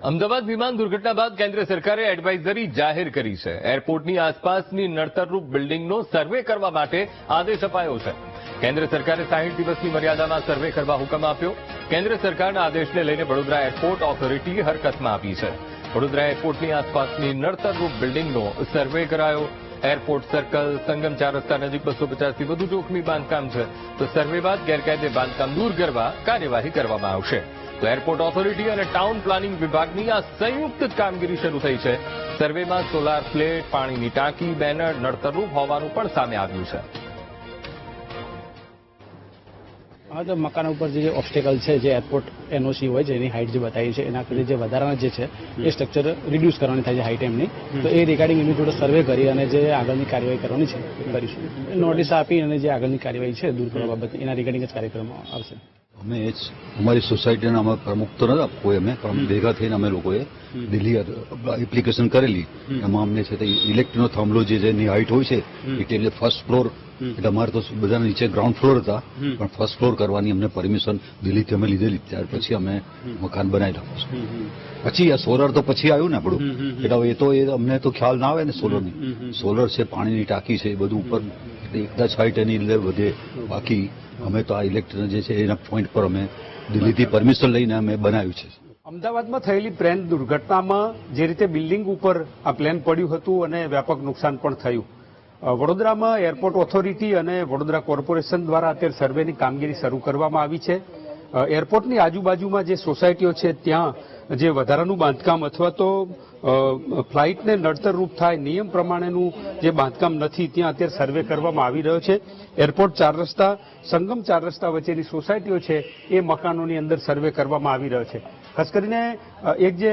અમદાવાદ વિમાન દુર્ઘટના બાદ કેન્દ્ર સરકારે એડવાઇઝરી જાહેર કરી છે. એરપોર્ટની આસપાસની નડતરરૂપ બિલ્ડિંગનો સર્વે કરવા માટે આદેશ અપાયો છે. કેન્દ્ર સરકારે 60 દિવસની મર્યાદામાં સર્વે કરવા હુકમ આપ્યો. કેન્દ્ર સરકારના આદેશને લઈને વડોદરા એરપોર્ટ ઓથોરિટી હરકતમાં આવી છે. વડોદરા એરપોર્ટની આસપાસની નડતરરૂપ બિલ્ડિંગનો સર્વે કરાયો. એરપોર્ટ સર્કલ, સંગમ 4 રસ્તા નજીક 250 થી વધુ જોખમી બાંધકામ છે, તો સર્વે બાદ ગેરકાયદે બાંધકામ દૂર કરવા કાર્યવાહી કરવામાં આવશે. તો એરપોર્ટ ઓથોરિટી અને ટાઉન પ્લાનિંગ વિભાગની આ સંયુક્ત કામગીરી શરૂ થઈ છે. સર્વેમાં સોલાર પ્લેટ, પાણીની ટાંકી, બેનર નડતરરૂપ હોવાનું પણ સામે આવ્યું છે. હા, તો મકાન ઉપર જે ઓબ્સ્ટેકલ છે, જે એરપોર્ટ એનઓસી હોય છે, એની હાઇટ જે બતાવી છે, એના કરતા જે વધારાના જે છે એ સ્ટ્રક્ચર રિડ્યુસ કરવાની થાય છે હાઇટ એમની. તો એ રિગાર્ડિંગ એની થોડો સર્વે કરી અને જે આગળની કાર્યવાહી કરવાની છે કરીશું. નોટિસ આપી અને જે આગળની કાર્યવાહી છે દૂર કરવા બાબત એના રિગાર્ડિંગ જ કાર્યક્રમ આવશે. અમે જ અમારી સોસાયટીના અમે પ્રમુખ તો નતા કોઈ, અમે ભેગા થઈને અમે લોકોએ દિલ્હી એપ્લિકેશન કરેલી. એમાં અમને છે ઇલેક્ટ્રિકનો થાંભલો જે એની હાઇટ હોય છે એટલે ફર્સ્ટ ફ્લોર, એટલે અમારે તો બધા નીચે ગ્રાઉન્ડ ફ્લોર હતા, પણ ફર્સ્ટ ફ્લોર કરવાની અમને પરમિશન દિલ્હીથી અમે લીધેલી. ત્યાર પછી અમે મકાન બનાવી નાખ્યું. પછી આ સોલર તો પછી આવ્યું ને આપણું, એટલે એ તો અમને તો ખ્યાલ ના આવે ને સોલરની. સોલર છે, પાણીની ટાંકી છે, એ બધું ઉપર એકદા હાઇટ એની અંદર વધે. બાકી અમે તો આ ઇલેક્ટ્રિક જે છે એના પોઈન્ટ પર અમે દિલ્હીથી પરમિશન લઈને અમે બનાવ્યું છે. અમદાવાદમાં થયેલી પ્લેન દુર્ઘટનામાં જે રીતે બિલ્ડિંગ ઉપર આ પ્લેન પડ્યું હતું અને વ્યાપક નુકસાન પણ થયું, વડોદરામાં એરપોર્ટ ઓથોરિટી અને વડોદરા કોર્પોરેશન દ્વારા અત્યારે સર્વેની કામગીરી શરૂ કરવામાં આવી છે. એરપોર્ટની આજુબાજુમાં જે સોસાયટીઓ છે ત્યાં જે વધારાનું બાંધકામ અથવા તો ફ્લાઇટને નડતરરૂપ થાય નિયમ પ્રમાણેનું જે બાંધકામ નથી ત્યાં અત્યારે સર્વે કરવામાં આવી રહ્યો છે. એરપોર્ટ 4 રસ્તા, સંગમ 4 રસ્તા વચ્ચેની સોસાયટીઓ છે એ મકાનોની અંદર સર્વે કરવામાં આવી રહ્યો છે. ખાસ કરીને એક જે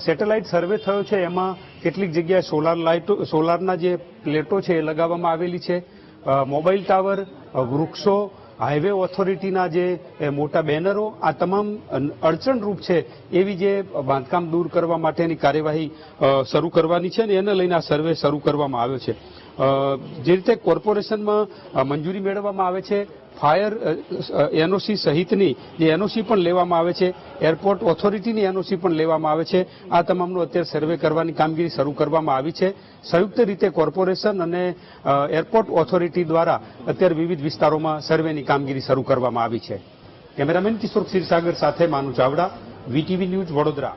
સેટેલાઇટ સર્વે થયો છે એમાં કેટલીક જગ્યાએ સોલારના જે પ્લેટો છે એ લગાવવામાં આવેલી છે. મોબાઈલ ટાવર, વૃક્ષો, હાઈવે ઓથોરિટીના જે મોટા બેનરો, આ તમામ અડચણરૂપ છે એવી જે બાંધકામ દૂર કરવા માટેની કાર્યવાહી શરૂ કરવાની છે અને એને લઈને આ સર્વે શરૂ કરવામાં આવ્યો છે. જે રીતે કોર્પોરેશનમાં મંજૂરી મેળવવામાં આવે છે, ફાયર એનઓસી સહિતની જે એનઓસી પણ લેવામાં આવે છે, એરપોર્ટ ઓથોરિટીની એનઓસી પણ લેવામાં આવે છે. આ તમામનું અત્યારે સર્વે કરવાની કામગીરી શરૂ કરવામાં આવી છે. સંયુક્ત રીતે કોર્પોરેશન અને એરપોર્ટ ઓથોરિટી દ્વારા અત્યારે વિવિધ વિસ્તારોમાં સર્વેની કામગીરી શરૂ કરવામાં આવી છે. કેમેરામેન કિશોર ક્ષીરસાગર સાથે માનુ ચાવડા, વીટીવી ન્યૂઝ, વડોદરા.